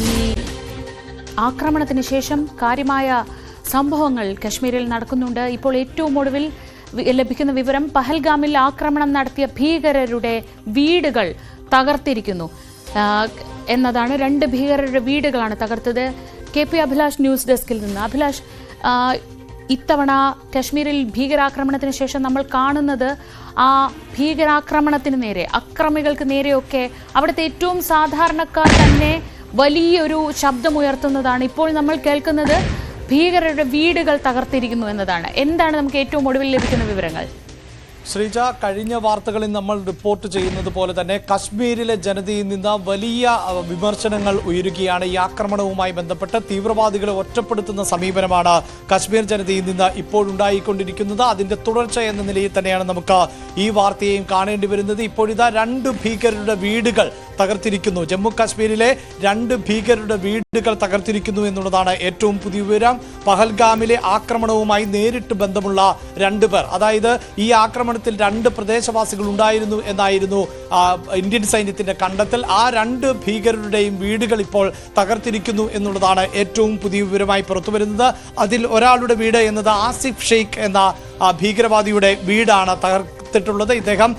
ഈ ആക്രമണത്തിന് ശേഷം കാര്യമായ സംഭവങ്ങൾ കശ്മീരിൽ നടക്കുന്നുണ്ട്. ഇപ്പോൾ ഏറ്റവും ഒടുവിൽ ലഭിക്കുന്ന വിവരം, പഹൽഗാമിൽ ആക്രമണം നടത്തിയ ഭീകരരുടെ വീടുകൾ തകർത്തിരിക്കുന്നു എന്നതാണ്. 2 ഭീകരരുടെ വീടുകളാണ് തകർത്തത്. KP അഭിലാഷ് ന്യൂസ് ഡെസ്കിൽ നിന്ന്. അഭിലാഷ്, ഇത്തവണ കശ്മീരിൽ ഭീകരാക്രമണത്തിന് ശേഷം നമ്മൾ കാണുന്നത് ആ ഭീകരാക്രമണത്തിന് നേരെ, അക്രമികൾക്ക് നേരെയൊക്കെ അവിടുത്തെ ഏറ്റവും സാധാരണക്കാർ തന്നെ വലിയൊരു ശബ്ദമുയർത്തുന്നതാണ്. ഇപ്പോൾ നമ്മൾ കേൾക്കുന്നത് ഭീകരരുടെ വീടുകൾ തകർത്തിരിക്കുന്നു എന്നതാണ്. എന്താണ് നമുക്ക് ഏറ്റവും ഒടുവിൽ ലഭിക്കുന്ന വിവരങ്ങൾ? ശ്രീജ, കഴിഞ്ഞ വാർത്തകളിൽ നമ്മൾ റിപ്പോർട്ട് ചെയ്യുന്നത് പോലെ തന്നെ കശ്മീരിലെ ജനതയിൽ നിന്ന് വലിയ വിമർശനങ്ങൾ ഉയരുകയാണ്. ഈ ആക്രമണവുമായി ബന്ധപ്പെട്ട് തീവ്രവാദികളെ ഒറ്റപ്പെടുത്തുന്ന സമീപനമാണ് കശ്മീർ ജനതയിൽ നിന്ന് ഇപ്പോഴുണ്ടായിക്കൊണ്ടിരിക്കുന്നത്. അതിന്റെ തുടർച്ച എന്ന നിലയിൽ തന്നെയാണ് നമുക്ക് ഈ വാർത്തയെയും കാണേണ്ടി വരുന്നത്. ഇപ്പോഴിതാ 2 ഭീകരരുടെ വീടുകൾ തകർത്തിരിക്കുന്നു. ജമ്മു കാശ്മീരിലെ 2 ഭീകരരുടെ വീടുകൾ തകർത്തിരിക്കുന്നു എന്നുള്ളതാണ് ഏറ്റവും പുതിയ വിവരം. പഹൽഗാമിലെ ആക്രമണവുമായി നേരിട്ട് ബന്ധമുള്ള 2 പേർ, അതായത് ഈ ആക്രമണത്തിൽ 2 പ്രദേശവാസികൾ ഉണ്ടായിരുന്നു എന്നായിരുന്നു ഇന്ത്യൻ സൈന്യത്തിന്റെ കണ്ടെത്തൽ. ആ 2 ഭീകരരുടെയും വീടുകൾ ഇപ്പോൾ തകർത്തിരിക്കുന്നു എന്നുള്ളതാണ് ഏറ്റവും പുതിയ വിവരമായി പുറത്തുവരുന്നത്. അതിൽ ഒരാളുടെ വീട് എന്നത് ആസിഫ് ഷെയ്ഖ് എന്ന ഭീകരവാദിയുടെ വീടാണ് തകർത്തിട്ടുള്ളത്. ഇദ്ദേഹം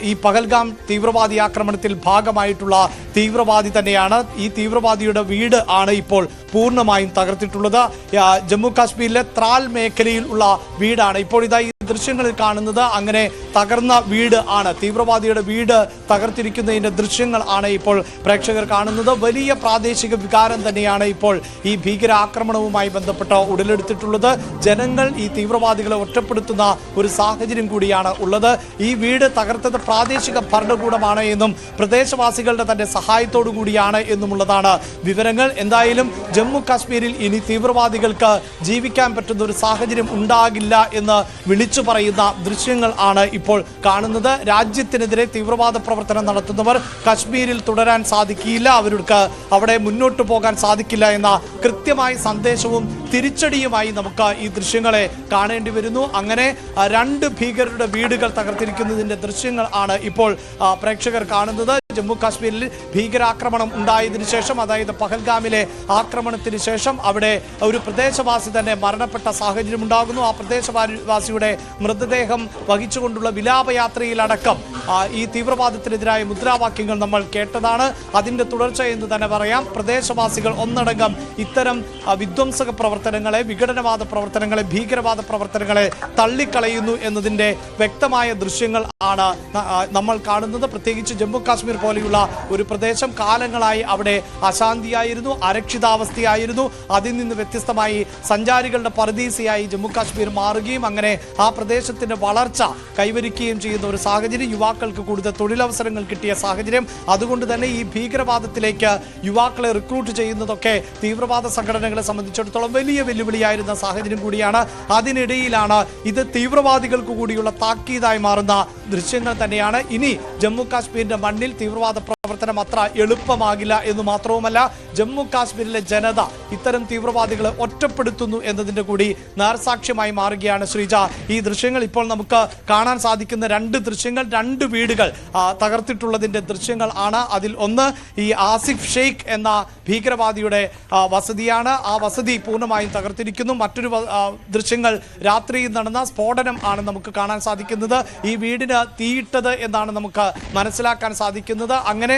ഈ പഹൽഗാം തീവ്രവാദി ആക്രമണത്തിൽ ഭാഗമായിട്ടുള്ള തീവ്രവാദി തന്നെയാണ്. ഈ തീവ്രവാദിയുടെ വീട് ആണ് ഇപ്പോൾ പൂർണ്ണമായും തകർത്തിട്ടുള്ളത്. ജമ്മു കാശ്മീരിലെ ത്രാൽ മേഖലയിൽ ഉള്ള വീടാണ്. ഇപ്പോൾ ഇതാ ഈ ദൃശ്യങ്ങളിൽ കാണുന്നത് അങ്ങനെ തകർന്ന വീട് ആണ്. തീവ്രവാദിയുടെ വീട് തകർത്തിരിക്കുന്നതിന്റെ ദൃശ്യങ്ങൾ ആണ് ഇപ്പോൾ പ്രേക്ഷകർ കാണുന്നത്. വലിയ പ്രാദേശിക വികാരം തന്നെയാണ് ഇപ്പോൾ ഈ ഭീകരാക്രമണവുമായി ബന്ധപ്പെട്ട് ഉടലെടുത്തിട്ടുള്ളത്. ജനങ്ങൾ ഈ തീവ്രവാദികളെ ഒറ്റപ്പെടുത്തുന്ന ഒരു സാഹചര്യം കൂടിയാണ് ഉള്ളത്. ഈ വീട് തകർത്തത് പ്രാദേശിക ഭരണകൂടമാണ് എന്നും പ്രദേശവാസികളുടെ തന്നെ സഹായത്തോടു കൂടിയാണ് എന്നുമുള്ളതാണ് വിവരങ്ങൾ. എന്തായാലും ജമ്മു കാശ്മീരിൽ ഇനി തീവ്രവാദികൾക്ക് ജീവിക്കാൻ പറ്റുന്ന ഒരു സാഹചര്യം ഉണ്ടാകില്ല എന്ന് വിളിച്ചു പറയുന്ന ദൃശ്യങ്ങൾ ആണ് ഇപ്പോൾ കാണുന്നത്. രാജ്യത്തിനെതിരെ തീവ്രവാദ പ്രവർത്തനം നടത്തുന്നവർ കശ്മീരിൽ തുടരാൻ സാധിക്കില്ല, അവർക്ക് അവിടെ മുന്നോട്ട് പോകാൻ സാധിക്കില്ല എന്ന കൃത്യമായ സന്ദേശവും തിരിച്ചടിയുമായി നമുക്ക് ഈ ദൃശ്യങ്ങളെ കാണേണ്ടി വരുന്നു. അങ്ങനെ 2 ഭീകരരുടെ വീടുകൾ തകർത്തിരിക്കുന്നതിന്റെ ദൃശ്യങ്ങൾ ആണ് ഇപ്പോൾ പ്രേക്ഷകർ കാണുന്നത്. ജമ്മു കാശ്മീരിൽ ഭീകരാക്രമണം ഉണ്ടായതിനു ശേഷം, അതായത് പഹൽഗാമിലെ ആക്രമണത്തിന് ശേഷം അവിടെ ഒരു പ്രദേശവാസി തന്നെ മരണപ്പെട്ട സാഹചര്യം ഉണ്ടാകുന്നു. ആ പ്രദേശവാസിയുടെ മൃതദേഹം വഹിച്ചുകൊണ്ടുള്ള വിലാപയാത്രയിലടക്കം ഈ തീവ്രവാദത്തിനെതിരായ മുദ്രാവാക്യങ്ങൾ നമ്മൾ കേട്ടതാണ്. അതിന്റെ തുടർച്ച എന്ന് തന്നെ പറയാം. പ്രദേശവാസികൾ ഒന്നടങ്കം ഇത്തരം വിധ്വംസക പ്രവർത്തനങ്ങളെ, വിഘടനവാദ പ്രവർത്തനങ്ങളെ, ഭീകരവാദ പ്രവർത്തനങ്ങളെ തള്ളിക്കളയുന്നു എന്നതിന്റെ വ്യക്തമായ ദൃശ്യങ്ങൾ ആണ് നമ്മൾ കാണുന്നത്. പ്രത്യേകിച്ച് ജമ്മു കാശ്മീർ പോലെയുള്ള ഒരു പ്രദേശം കാലങ്ങളായി അവിടെ അശാന്തിയായിരുന്നു, അരക്ഷിതാവസ്ഥയായിരുന്നു. അതിൽ നിന്ന് വ്യത്യസ്തമായി സഞ്ചാരികളുടെ പറുദീസയായി ജമ്മു കാശ്മീർ മാറുകയും അങ്ങനെ ആ പ്രദേശത്തിന്റെ വളർച്ച കൈവരിക്കുകയും ചെയ്യുന്ന ഒരു സാഹചര്യം, യുവാക്കൾക്ക് കൂടുതൽ തൊഴിലവസരങ്ങൾ കിട്ടിയ സാഹചര്യം. അതുകൊണ്ട് തന്നെ ഈ ഭീകരവാദത്തിലേക്ക് യുവാക്കളെ റിക്രൂട്ട് ചെയ്യുന്നതൊക്കെ തീവ്രവാദ സംഘടനകളെ സംബന്ധിച്ചിടത്തോളം വലിയ വെല്ലുവിളിയായിരുന്ന സാഹചര്യം കൂടിയാണ്. അതിനിടയിലാണ് ഇത് തീവ്രവാദികൾക്ക് കൂടിയുള്ള താക്കീതായി മാറുന്ന ദൃശ്യങ്ങൾ തന്നെയാണ്. ഇനി ജമ്മു കാശ്മീരിന്റെ മണ്ണിൽ തീവ്രവാദ പ്രവർത്തനം അത്ര എളുപ്പമാകില്ല എന്ന് മാത്രവുമല്ല, ജമ്മു കാശ്മീരിലെ ജനത ഇത്തരം തീവ്രവാദികളെ ഒറ്റപ്പെടുത്തുന്നു എന്നതിന്റെ കൂടി നേർസാക്ഷ്യമായി മാറുകയാണ് ശ്രീജ. ഈ ദൃശ്യങ്ങൾ ഇപ്പോൾ നമുക്ക് കാണാൻ സാധിക്കുന്ന 2 ദൃശ്യങ്ങൾ, 2 വീടുകൾ തകർത്തിട്ടുള്ളതിന്റെ ദൃശ്യങ്ങൾ ആണ്. അതിൽ ഒന്ന് ഈ ആസിഫ് ഷെയ്ഖ് എന്ന ഭീകരവാദിയുടെ വസതിയാണ്. ആ വസതി പൂർണ്ണമായും തകർത്തിരിക്കുന്നു. മറ്റൊരു ദൃശ്യങ്ങൾ രാത്രിയിൽ നടന്ന സ്ഫോടനം ആണ് നമുക്ക് കാണാൻ സാധിക്കുന്നത്. ഈ വീടിന് തീയിട്ടത് എന്നാണ് നമുക്ക് മനസ്സിലാക്കാൻ സാധിക്കുന്നത്. അങ്ങനെ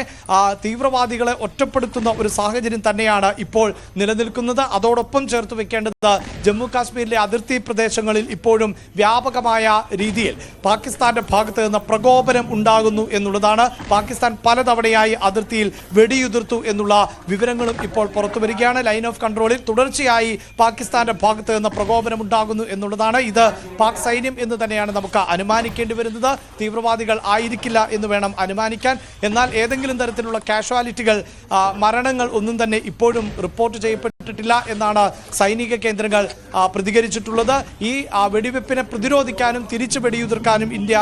തീവ്രവാദികളെ ഒറ്റപ്പെടുത്തുന്ന ഒരു സാഹചര്യം തന്നെയാണ് ഇപ്പോൾ നിലനിൽക്കുന്നത്. അതോടൊപ്പം ചേർത്ത് വെക്കേണ്ടത് ജമ്മു കാശ്മീരിലെ അതിർത്തി പ്രദേശങ്ങളിൽ ഇപ്പോഴും വ്യാപകമായ രീതിയിൽ പാകിസ്ഥാന്റെ ഭാഗത്ത് നിന്ന് പ്രകോപനം ഉണ്ടാകുന്നു എന്നുള്ളതാണ്. പാകിസ്ഥാൻ പലതവണയായി അതിർത്തിയിൽ വെടിയുതിർത്തു എന്നുള്ള വിവരങ്ങളും ഇപ്പോൾ പുറത്തു വരികയാണ്. ലൈൻ ഓഫ് കൺട്രോളിൽ തുടർച്ചയായി പാകിസ്ഥാന്റെ ഭാഗത്ത് നിന്ന് പ്രകോപനം ഉണ്ടാകുന്നു എന്നുള്ളതാണ്. ഇത് പാക് സൈന്യം എന്ന് തന്നെയാണ് നമുക്ക് അനുമാനിക്കേണ്ടി വരുന്നത്. തീവ്രവാദികൾ ആയിരിക്കില്ല എന്ന് വേണം അനുമാനിക്കാൻ. എന്നാൽ ഏതെങ്കിലും തരത്തിലുള്ള കാഷ്വാലിറ്റികൾ, മരണങ്ങൾ ഒന്നും തന്നെ ഇപ്പോഴും റിപ്പോർട്ട് ചെയ്യപ്പെട്ടിട്ടില്ല. ബന്ധപ്പെട്ടിട്ടില്ല എന്നാണ് സൈനിക കേന്ദ്രങ്ങൾ പ്രതികരിച്ചിട്ടുള്ളത്. ഈ വെടിവെപ്പിനെ പ്രതിരോധിക്കാനും തിരിച്ചു വെടിയുതിർക്കാനും ഇന്ത്യ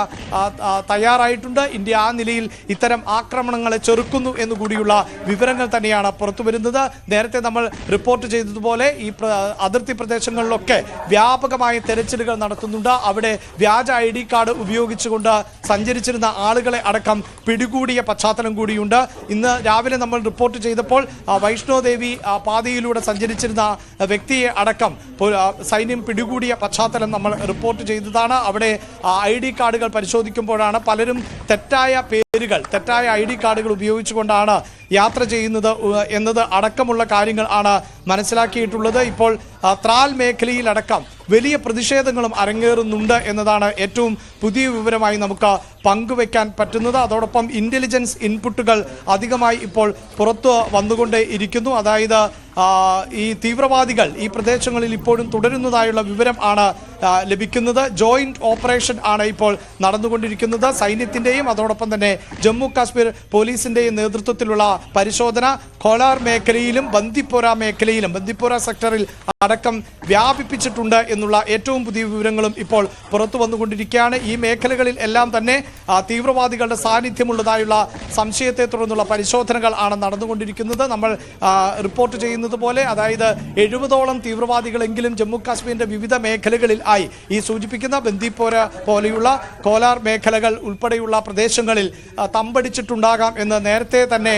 തയ്യാറായിട്ടുണ്ട്. ഇന്ത്യ ആ നിലയിൽ ഇത്തരം ആക്രമണങ്ങളെ ചെറുക്കുന്നു എന്നുകൂടിയുള്ള വിവരങ്ങൾ തന്നെയാണ് പുറത്തുവരുന്നത്. നേരത്തെ നമ്മൾ റിപ്പോർട്ട് ചെയ്തതുപോലെ ഈ അതിർത്തി പ്രദേശങ്ങളിലൊക്കെ വ്യാപകമായ തെരച്ചിലുകൾ നടത്തുന്നുണ്ട്. അവിടെ വ്യാജ ID കാർഡ് ഉപയോഗിച്ചുകൊണ്ട് സഞ്ചരിച്ചിരുന്ന ആളുകളെ അടക്കം പിടികൂടിയ പശ്ചാത്തലം കൂടിയുണ്ട്. ഇന്ന് രാവിലെ നമ്മൾ റിപ്പോർട്ട് ചെയ്തപ്പോൾ വൈഷ്ണോദേവി പാതയിലൂടെ സഞ്ചരിച്ചിരുന്ന വ്യക്തിയെ അടക്കം സൈന്യം പിടികൂടിയ പശ്ചാത്തലം നമ്മൾ റിപ്പോർട്ട് ചെയ്തതാണ്. അവിടെ ID കാർഡുകൾ പരിശോധിക്കുമ്പോഴാണ് പലരും തെറ്റായ ID കാർഡുകൾ ഉപയോഗിച്ചുകൊണ്ടാണ് യാത്ര ചെയ്യുന്നത് എന്നത് അടക്കമുള്ള കാര്യങ്ങൾ ആണ് മനസ്സിലാക്കിയിട്ടുള്ളത്. ഇപ്പോൾ ത്രാൽ മേഖലയിലടക്കം വലിയ പ്രതിഷേധങ്ങളും അരങ്ങേറുന്നുണ്ട് എന്നതാണ് ഏറ്റവും പുതിയ വിവരമായി നമുക്ക് പങ്കുവെക്കാൻ പറ്റുന്നത്. അതോടൊപ്പം ഇന്റലിജൻസ് ഇൻപുട്ടുകൾ അധികമായി ഇപ്പോൾ പുറത്തു വന്നുകൊണ്ടേ ഇരിക്കുന്നു. അതായത് ഈ തീവ്രവാദികൾ ഈ പ്രദേശങ്ങളിൽ ഇപ്പോഴും തുടരുന്നതായുള്ള വിവരം ആണ് ലഭിക്കുന്നത്. ജോയിന്റ് ഓപ്പറേഷൻ ആണ് ഇപ്പോൾ നടന്നുകൊണ്ടിരിക്കുന്നത്. സൈന്യത്തിന്റെയും അതോടൊപ്പം തന്നെ ജമ്മു കാശ്മീർ പോലീസിന്റെയും നേതൃത്വത്തിലുള്ള പരിശോധന കോലാർ മേഖലയിലും ബന്ദിപ്പോര മേഖലയിലും ബന്ദിപ്പോര സെക്ടറിൽ അടക്കം വ്യാപിപ്പിച്ചിട്ടുണ്ട് എന്നുള്ള ഏറ്റവും പുതിയ വിവരങ്ങളും ഇപ്പോൾ പുറത്തു വന്നുകൊണ്ടിരിക്കുകയാണ്. ഈ മേഖലകളിൽ എല്ലാം തന്നെ തീവ്രവാദികളുടെ സാന്നിധ്യമുള്ളതായുള്ള സംശയത്തെ തുടർന്നുള്ള പരിശോധനകൾ ആണ് നടന്നുകൊണ്ടിരിക്കുന്നത്. നമ്മൾ റിപ്പോർട്ട് ചെയ്യുന്നത് പോലെ അതായത് 70ഓളം തീവ്രവാദികളെങ്കിലും ജമ്മു കാശ്മീരിന്റെ വിവിധ മേഖലകളിൽ ആയി ഈ സൂചിപ്പിക്കുന്ന ബന്ദിപ്പോര പോലെയുള്ള കോലാർ മേഖലകൾ ഉൾപ്പെടെയുള്ള പ്രദേശങ്ങളിൽ തമ്പടിച്ചിട്ടുണ്ടാകാം എന്ന് നേരത്തെ തന്നെ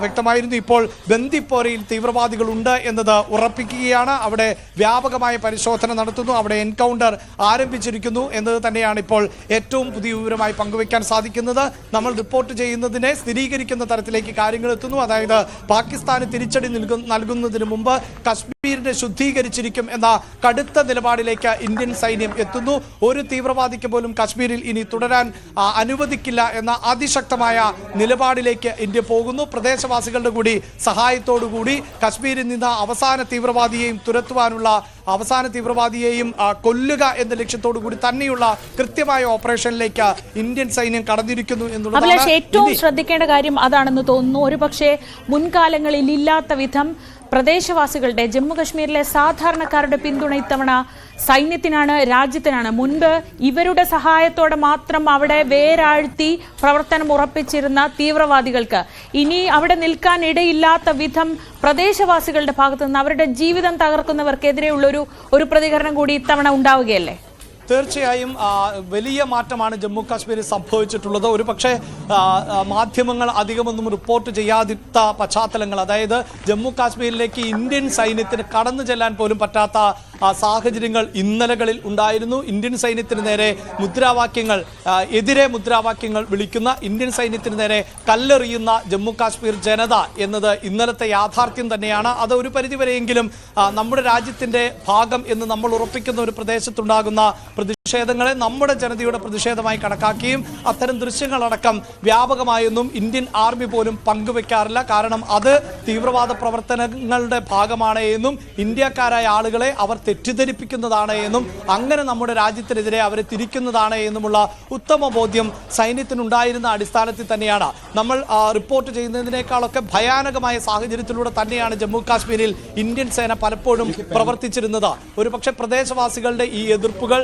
വ്യക്തമായിരുന്നു. ഇപ്പോൾ ബന്ദിപ്പോരയിൽ തീവ്രവാദികളുണ്ട് എന്നത് ഉറപ്പിക്കുകയാണ്. അവിടെ വ്യാപകമായ പരിശോധന നടത്തുന്നു, അവിടെ എൻകൗണ്ടർ ആരംഭിച്ചിരിക്കുന്നു എന്നത് തന്നെയാണ് ഇപ്പോൾ ഏറ്റവും പുതിയ വിവരമായി പങ്കുവയ്ക്കാൻ സാധിക്കുന്നത്. നമ്മൾ റിപ്പോർട്ട് ചെയ്യുന്നതിനെ സ്ഥിരീകരിക്കുന്ന തരത്തിലേക്ക് കാര്യങ്ങൾ എത്തുന്നു. അതായത് പാകിസ്ഥാന് തിരിച്ചടി നൽകുന്നതിന് മുമ്പ് കശ്മീരിനെ ശുദ്ധീകരിച്ചിരിക്കും എന്ന കടുത്ത നിലപാടിലേക്ക് ഇന്ത്യൻ സൈന്യം എത്തുന്നു. ഒരു തീവ്രവാദിക്ക് പോലും കശ്മീരിൽ ഇനി തുടരാൻ അനുവദിക്കില്ല എന്ന അതിശക്തമായ നിലപാടിലേക്ക് ഇന്ത്യ പോകുന്നു. പ്രദേശവാസികളുടെ കൂടി സഹായത്തോടുകൂടി കശ്മീരിൽ നിന്ന് അവസാന തീവ്രവാദിയെയും തുരത്തുവാനുള്ള അവസാന തീവ്രവാദിയെയും കൊല്ലുക എന്ന ലക്ഷ്യത്തോടു കൂടി തന്നെയുള്ള കൃത്യമായ ഓപ്പറേഷനിലേക്ക് ഇന്ത്യൻ സൈന്യം കടന്നിരിക്കുന്നു എന്നുള്ളതാണ് ഏറ്റവും ശ്രദ്ധിക്കേണ്ട കാര്യം. അതാണെന്ന് തോന്നുന്നു. ഒരുപക്ഷെ മുൻകാലങ്ങളിൽ ഇല്ലാത്ത വിധം പ്രദേശവാസികളുടെ ജമ്മു കശ്മീരിലെ സാധാരണക്കാരുടെ പിന്തുണ ഇത്തവണ സൈന്യത്തിനാണ്, രാജ്യത്തിനാണ്. മുൻപ് ഇവരുടെ സഹായത്തോടെ മാത്രം അവിടെ വേരാഴ്ത്തി പ്രവർത്തനം ഉറപ്പിച്ചിരുന്ന തീവ്രവാദികൾക്ക് ഇനി അവിടെ നിൽക്കാൻ ഇടയില്ലാത്ത വിധം പ്രദേശവാസികളുടെ ഭാഗത്തു നിന്ന് അവരുടെ ജീവിതം തകർക്കുന്നവർക്കെതിരെയുള്ള ഒരു പ്രതികരണം കൂടി ഇത്തവണ ഉണ്ടാവുകയല്ലേ? തീർച്ചയായും വലിയ മാറ്റമാണ് ജമ്മു കാശ്മീരിൽ സംഭവിച്ചിട്ടുള്ളത്. ഒരു പക്ഷേ മാധ്യമങ്ങൾ അധികമൊന്നും റിപ്പോർട്ട് ചെയ്യാതിരുന്ന പശ്ചാത്തലങ്ങൾ, അതായത് ജമ്മു കാശ്മീരിലേക്ക് ഇന്ത്യൻ സൈന്യത്തിന് കടന്നു ചെല്ലാൻ പോലും പറ്റാത്ത സാഹചര്യങ്ങൾ ഇന്നലകളിൽ ഉണ്ടായിരുന്നു. ഇന്ത്യൻ സൈന്യത്തിന് നേരെ എതിരെ മുദ്രാവാക്യങ്ങൾ വിളിക്കുന്ന, ഇന്ത്യൻ സൈന്യത്തിന് നേരെ കല്ലെറിയുന്ന ജമ്മു കാശ്മീർ ജനത എന്നത് ഇന്നലത്തെ യാഥാർത്ഥ്യം തന്നെയാണ്. അത് ഒരു പരിധിവരെയെങ്കിലും നമ്മുടെ രാജ്യത്തിന്റെ ഭാഗം എന്ന് നമ്മൾ ഉറപ്പിക്കുന്ന ഒരു പ്രദേശത്തുണ്ടാകുന്ന പ്രതിഷേധങ്ങളെ നമ്മുടെ ജനതയുടെ പ്രതിഷേധമായി കണക്കാക്കുകയും അത്തരം ദൃശ്യങ്ങളടക്കം വ്യാപകമായൊന്നും ഇന്ത്യൻ ആർമി പോലും പങ്കുവെക്കാറില്ല. കാരണം അത് തീവ്രവാദ പ്രവർത്തനങ്ങളുടെ ഭാഗമാണ് എന്നും ഇന്ത്യക്കാരായ ആളുകളെ അവർ തെറ്റിദ്ധരിപ്പിക്കുന്നതാണ് എന്നും അങ്ങനെ നമ്മുടെ രാജ്യത്തിനെതിരെ അവരെ തിരിക്കുന്നതാണ് എന്നുമുള്ള ഉത്തമ ബോധ്യം സൈന്യത്തിനുണ്ടായിരുന്ന അടിസ്ഥാനത്തിൽ തന്നെയാണ് നമ്മൾ റിപ്പോർട്ട് ചെയ്യുന്നതിനേക്കാളൊക്കെ ഭയാനകമായ സാഹചര്യത്തിലൂടെ തന്നെയാണ് ജമ്മു കാശ്മീരിൽ ഇന്ത്യൻ സേന പലപ്പോഴും പ്രവർത്തിച്ചിരുന്നത്. ഒരുപക്ഷെ പ്രദേശവാസികളുടെ ഈ എതിർപ്പുകൾ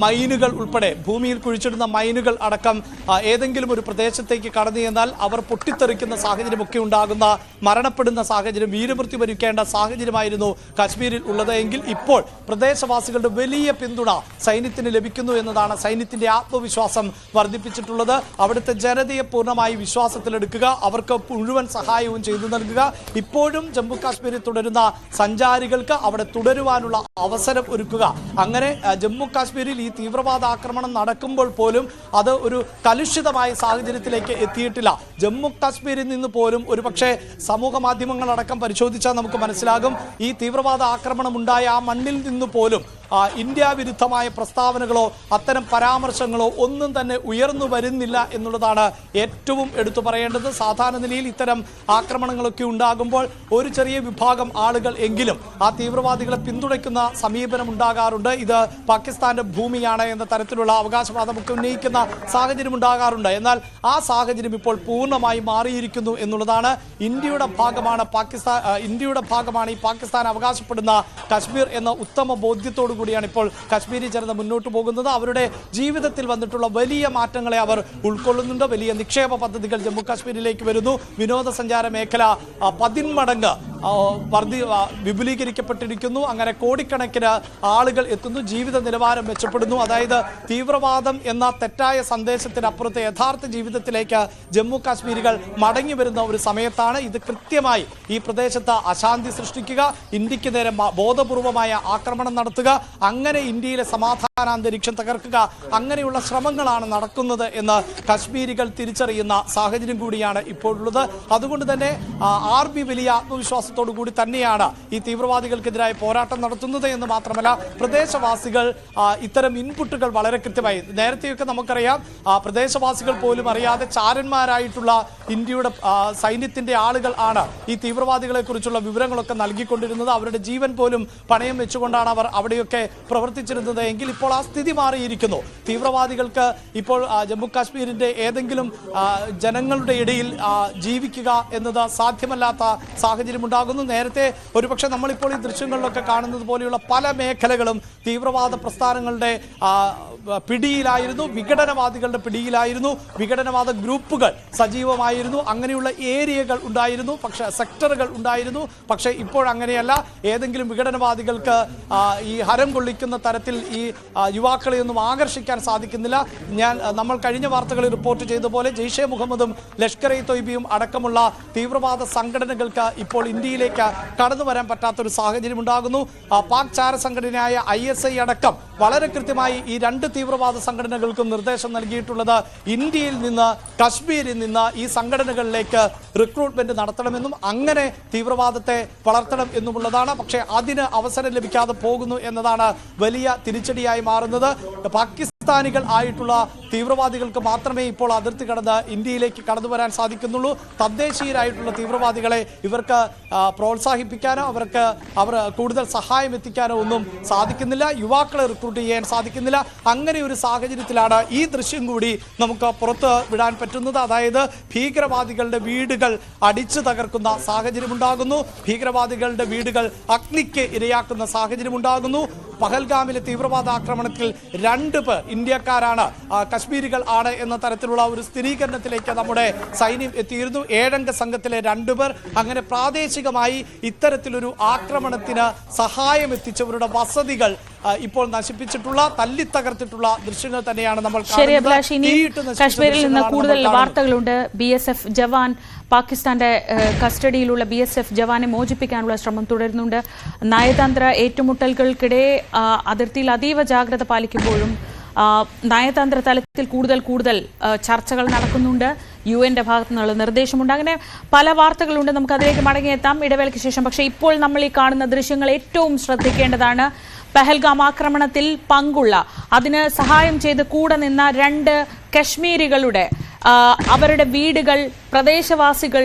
മൈനുകൾ ഉൾപ്പെടെ ഭൂമിയിൽ കുഴിച്ചിടുന്ന മൈനുകൾ അടക്കം ഏതെങ്കിലും ഒരു പ്രദേശത്തേക്ക് കടന്നു ചെന്നാൽ അവർ പൊട്ടിത്തെറിക്കുന്ന സാഹചര്യമൊക്കെ ഉണ്ടാകുന്ന, മരണപ്പെടുന്ന സാഹചര്യം, വീരമൃത്യു വരിക്കേണ്ട സാഹചര്യമായിരുന്നു കശ്മീരിൽ ഉള്ളത്. എങ്കിൽ ഇപ്പോൾ പ്രദേശവാസികളുടെ വലിയ പിന്തുണ സൈന്യത്തിന് ലഭിക്കുന്നു എന്നതാണ് സൈന്യത്തിന്റെ ആത്മവിശ്വാസം വർദ്ധിപ്പിച്ചിട്ടുള്ളത്. അവിടുത്തെ ജനതയെ പൂർണ്ണമായി വിശ്വാസത്തിലെടുക്കുക, അവർക്ക് മുഴുവൻ സഹായവും ചെയ്തു നൽകുക. ഇപ്പോഴും ജമ്മു കാശ്മീരിൽ തുടരുന്ന സഞ്ചാരികൾക്ക് അവിടെ തുടരുവാനുള്ള അവസരം ഒരുക്കുക. അങ്ങനെ ജമ്മു കാശ്മീരിൽ ഈ തീവ്രവാദ ആക്രമണം നടക്കുമ്പോൾ പോലും അത് ഒരു കലുഷിതമായ സാഹചര്യത്തിലേക്ക് എത്തിയിട്ടില്ല. ജമ്മു കാശ്മീരിൽ നിന്ന് പോലും ഒരുപക്ഷെ സമൂഹ മാധ്യമങ്ങളടക്കം പരിശോധിച്ചാൽ നമുക്ക് മനസ്സിലാകും, ഈ തീവ്രവാദ ആക്രമണം ഉണ്ടായ ആ മണ്ണിൽ നിന്ന് പോലും ഇന്ത്യ വിരുദ്ധമായ പ്രസ്താവനകളോ അത്തരം പരാമർശങ്ങളോ ഒന്നും തന്നെ ഉയർന്നു വരുന്നില്ല എന്നുള്ളതാണ് ഏറ്റവും എടുത്തു പറയേണ്ടത്. സാധാരണ നിലയിൽ ഇത്തരം ആക്രമണങ്ങളൊക്കെ ഉണ്ടാകുമ്പോൾ ഒരു ചെറിയ വിഭാഗം ആളുകൾ എങ്കിലും ആ തീവ്രവാദികളെ പിന്തുണയ്ക്കുന്ന സമീപനം ഉണ്ടാകാറുണ്ട്. ഇത് പാകിസ്ഥാന്റെ ഭൂമിയാണ് എന്ന തരത്തിലുള്ള അവകാശവാദമൊക്കെ ഉന്നയിക്കുന്ന സാഹചര്യം ഉണ്ടാകാറുണ്ട്. എന്നാൽ ആ സാഹചര്യം ഇപ്പോൾ പൂർണ്ണമായി മാറിയിരിക്കുന്നു എന്നുള്ളതാണ്. ഇന്ത്യയുടെ ഭാഗമാണ് ഈ പാകിസ്ഥാൻ അവകാശപ്പെടുന്ന കശ്മീർ എന്ന ഉത്തമ ബോധ്യത്തോടു കൂടിയാണ് ഇപ്പോൾ കശ്മീരി ജനത മുന്നോട്ട് പോകുന്നത്. അവരുടെ ജീവിതത്തിൽ വന്നിട്ടുള്ള വലിയ മാറ്റങ്ങളെ അവർ ഉൾക്കൊള്ളുന്നുണ്ട്. വലിയ നിക്ഷേപ പദ്ധതികൾ ജമ്മു കാശ്മീരിലേക്ക് വരുന്നു. വിനോദസഞ്ചാര മേഖല 10 മടങ്ങ് വിപുലീകരിക്കപ്പെട്ടിരിക്കുന്നു. അങ്ങനെ കോടിക്കണക്കിന് ആളുകൾ എത്തുന്നു. ജീവിത നിലവാരം മെച്ചപ്പെടുന്നു. അതായത് തീവ്രവാദം എന്ന തെറ്റായ സന്ദേശത്തിനപ്പുറത്ത് യഥാർത്ഥ ജീവിതത്തിലേക്ക് ജമ്മു കാശ്മീരികൾ മടങ്ങി വരുന്ന ഒരു സമയത്താണ്. ഇത് കൃത്യമായി ഈ പ്രദേശത്ത് അശാന്തി സൃഷ്ടിക്കുക, ഇന്ത്യക്ക് നേരെ ബോധപൂർവമായ ആക്രമണം നടത്തുക, അങ്ങനെ ഇന്ത്യയിലെ സമാധാനാന്തരീക്ഷം തകർക്കുക, അങ്ങനെയുള്ള ശ്രമങ്ങളാണ് നടക്കുന്നത് എന്ന് കശ്മീരികൾ തിരിച്ചറിയുന്ന സാഹചര്യം കൂടിയാണ് ഇപ്പോഴുള്ളത്. അതുകൊണ്ട് തന്നെ RB വലിയ ആത്മവിശ്വാസത്തോടു കൂടി തന്നെയാണ് ഈ തീവ്രവാദികൾക്കെതിരായ പോരാട്ടം നടത്തുന്നത് എന്ന് മാത്രമല്ല, പ്രദേശവാസികൾ ഇത്തരം ഇൻപുട്ടുകൾ വളരെ കൃത്യമായി, നേരത്തെയൊക്കെ നമുക്കറിയാം പ്രദേശവാസികൾ പോലും അറിയാതെ ചാരന്മാരായിട്ടുള്ള ഇന്ത്യയുടെ സൈന്യത്തിന്റെ ആളുകൾ ആണ് ഈ തീവ്രവാദികളെ കുറിച്ചുള്ള വിവരങ്ങളൊക്കെ നൽകിക്കൊണ്ടിരുന്നത്. അവരുടെ ജീവൻ പോലും പണയം വെച്ചുകൊണ്ടാണ് അവർ അവിടെയൊക്കെ പ്രവർത്തിച്ചിരുന്നത്. എങ്കിൽ ഇപ്പോൾ ആ സ്ഥിതി മാറിയിരിക്കുന്നു. തീവ്രവാദികൾക്ക് ഇപ്പോൾ ജമ്മു കാശ്മീരിന്റെ ഏതെങ്കിലും ജനങ്ങളുടെ ഇടയിൽ ജീവിക്കുക എന്നത് സാധ്യമല്ലാത്ത സാഹചര്യം ഉണ്ടാകുന്നു. നേരത്തെ ഒരുപക്ഷെ നമ്മളിപ്പോൾ ഈ ദൃശ്യങ്ങളിലൊക്കെ കാണുന്നത് പോലെയുള്ള പല മേഖലകളും തീവ്രവാദ പ്രസ്ഥാനങ്ങളുടെ പിടിയിലായിരുന്നു, വിഘടനവാദികളുടെ പിടിയിലായിരുന്നു, വിഘടനവാദ ഗ്രൂപ്പുകൾ സജീവമായിരുന്നു, അങ്ങനെയുള്ള ഏരിയകൾ ഉണ്ടായിരുന്നു, പക്ഷേ സെക്ടറുകൾ ഉണ്ടായിരുന്നു. പക്ഷേ ഇപ്പോഴങ്ങനെയല്ല. ഏതെങ്കിലും വിഘടനവാദികൾക്ക് ഈ ഹരം കൊള്ളിക്കുന്ന തരത്തിൽ ഈ യുവാക്കളെയൊന്നും ആകർഷിക്കാൻ സാധിക്കുന്നില്ല. നമ്മൾ കഴിഞ്ഞ വാർത്തകളിൽ റിപ്പോർട്ട് ചെയ്ത പോലെ ജെയ്ഷെ മുഹമ്മദും ലഷ്കർ-ഇ തൊയ്ബയും അടക്കമുള്ള തീവ്രവാദ സംഘടനകൾക്ക് ഇപ്പോൾ ഇന്ത്യയിലേക്ക് കടന്നു വരാൻ പറ്റാത്തൊരു സാഹചര്യം ഉണ്ടാകുന്നു. പാക് ചാര സംഘടനയായ ISI അടക്കം വളരെ കൃത്യമായി ഈ 2 തീവ്രവാദ സംഘടനകൾക്കും നിർദ്ദേശം നൽകിയിട്ടുള്ളത് ഇന്ത്യയിൽ നിന്ന്, കശ്മീരിൽ നിന്ന് ഈ സംഘടനകളിലേക്ക് റിക്രൂട്ട്മെന്റ് നടത്തണമെന്നും അങ്ങനെ തീവ്രവാദത്തെ വളർത്തണം എന്നുമുള്ളതാണ്. പക്ഷേ അതിന് അവസരം ലഭിക്കാതെ പോകുന്നു എന്നതാണ് വലിയ തിരിച്ചടിയായി മാറുന്നത്. പാകിസ്ഥാനികൾ ആയിട്ടുള്ള തീവ്രവാദികൾക്ക് മാത്രമേ ഇപ്പോൾ അതിർത്തി കടന്ന് ഇന്ത്യയിലേക്ക് കടന്നു വരാൻ സാധിക്കുന്നുള്ളൂ. തദ്ദേശീയരായിട്ടുള്ള തീവ്രവാദികളെ ഇവർക്ക് പ്രോത്സാഹിപ്പിക്കാനോ അവർ കൂടുതൽ സഹായം എത്തിക്കാനോ ഒന്നും സാധിക്കുന്നില്ല. യുവാക്കളെ റിക്രൂട്ട് ചെയ്യാൻ സാധിക്കുന്നില്ല. അങ്ങനെ ഒരു സാഹചര്യത്തിലാണ് ഈ ദൃശ്യം കൂടി നമുക്ക് പുറത്ത് വിടാൻ പറ്റുന്നത്. അതായത് ഭീകരവാദികളുടെ വീടുകൾ അടിച്ചു തകർക്കുന്ന സാഹചര്യം ഉണ്ടാകുന്നു. ഭീകരവാദികളുടെ വീടുകൾ അഗ്നിക്ക് ഇരയാക്കുന്ന സാഹചര്യം ഉണ്ടാകുന്നു. പഹൽഗാമിലെ തീവ്രവാദ ആക്രമണത്തിൽ 2 പേർ ഇന്ത്യക്കാരാണ്, കശ്മീരികൾ ആണ് എന്ന തരത്തിലുള്ള ഒരു സ്ഥിരീകരണത്തിലേക്ക് നമ്മുടെ സൈന്യം എത്തിയിരുന്നു. 7 അംഗ സംഘത്തിലെ 2 പേർ. അങ്ങനെ പ്രാദേശികമായി ഇത്തരത്തിലൊരു ആക്രമണത്തിന് സഹായം എത്തിച്ചവരുടെ വസതികൾ ഇപ്പോൾ നശിപ്പിച്ചിട്ടുള്ള, തല്ലിത്തകർത്തിട്ടുള്ള ദൃശ്യങ്ങൾ തന്നെയാണ് നമ്മൾ കാണുന്നത്. കശ്മീരിൽ നിന്ന് കൂടുതൽ വാർത്തകളുണ്ട്. BSF ജവാൻ, പാകിസ്ഥാന്റെ കസ്റ്റഡിയിലുള്ള BSF ജവാനെ മോചിപ്പിക്കാനുള്ള ശ്രമം തുടരുന്നുണ്ട്. നയതന്ത്ര ഏറ്റുമുട്ടലുകൾക്കിടെ അതിർത്തിയിൽ അതീവ ജാഗ്രത പാലിക്കുമ്പോഴും നയതന്ത്ര തലത്തിൽ കൂടുതൽ ചർച്ചകൾ നടക്കുന്നുണ്ട്. UN-ന്റെ ഭാഗത്തു നിന്നുള്ള നിർദ്ദേശമുണ്ട്. അങ്ങനെ പല വാർത്തകളുണ്ട്. നമുക്ക് അതിലേക്ക് മടങ്ങിയെത്താം ഇടവേളയ്ക്ക് ശേഷം. പക്ഷേ ഇപ്പോൾ നമ്മൾ ഈ കാണുന്ന ദൃശ്യങ്ങൾ ഏറ്റവും ശ്രദ്ധിക്കേണ്ടതാണ്. പഹൽഗാം ആക്രമണത്തിൽ പങ്കുള്ള, അതിന് സഹായം ചെയ്ത് കൂടെ നിന്ന 2 കശ്മീരികളുടെ അവരുടെ വീടുകൾ പ്രദേശവാസികൾ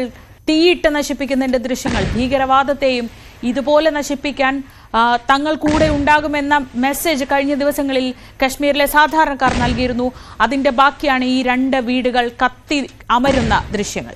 തീയിട്ട് നശിപ്പിക്കുന്നതിന്റെ ദൃശ്യങ്ങൾ. ഭീകരവാദത്തെയും ഇതുപോലെ നശിപ്പിക്കാൻ തങ്ങൾ കൂടെ ഉണ്ടാകുമെന്ന മെസ്സേജ് കഴിഞ്ഞ ദിവസങ്ങളിൽ കശ്മീരിലെ സാധാരണക്കാർ നൽകിയിരുന്നു. അതിന്റെ ബാക്കിയാണ് ഈ 2 വീടുകൾ കത്തി അമരുന്ന ദൃശ്യങ്ങൾ.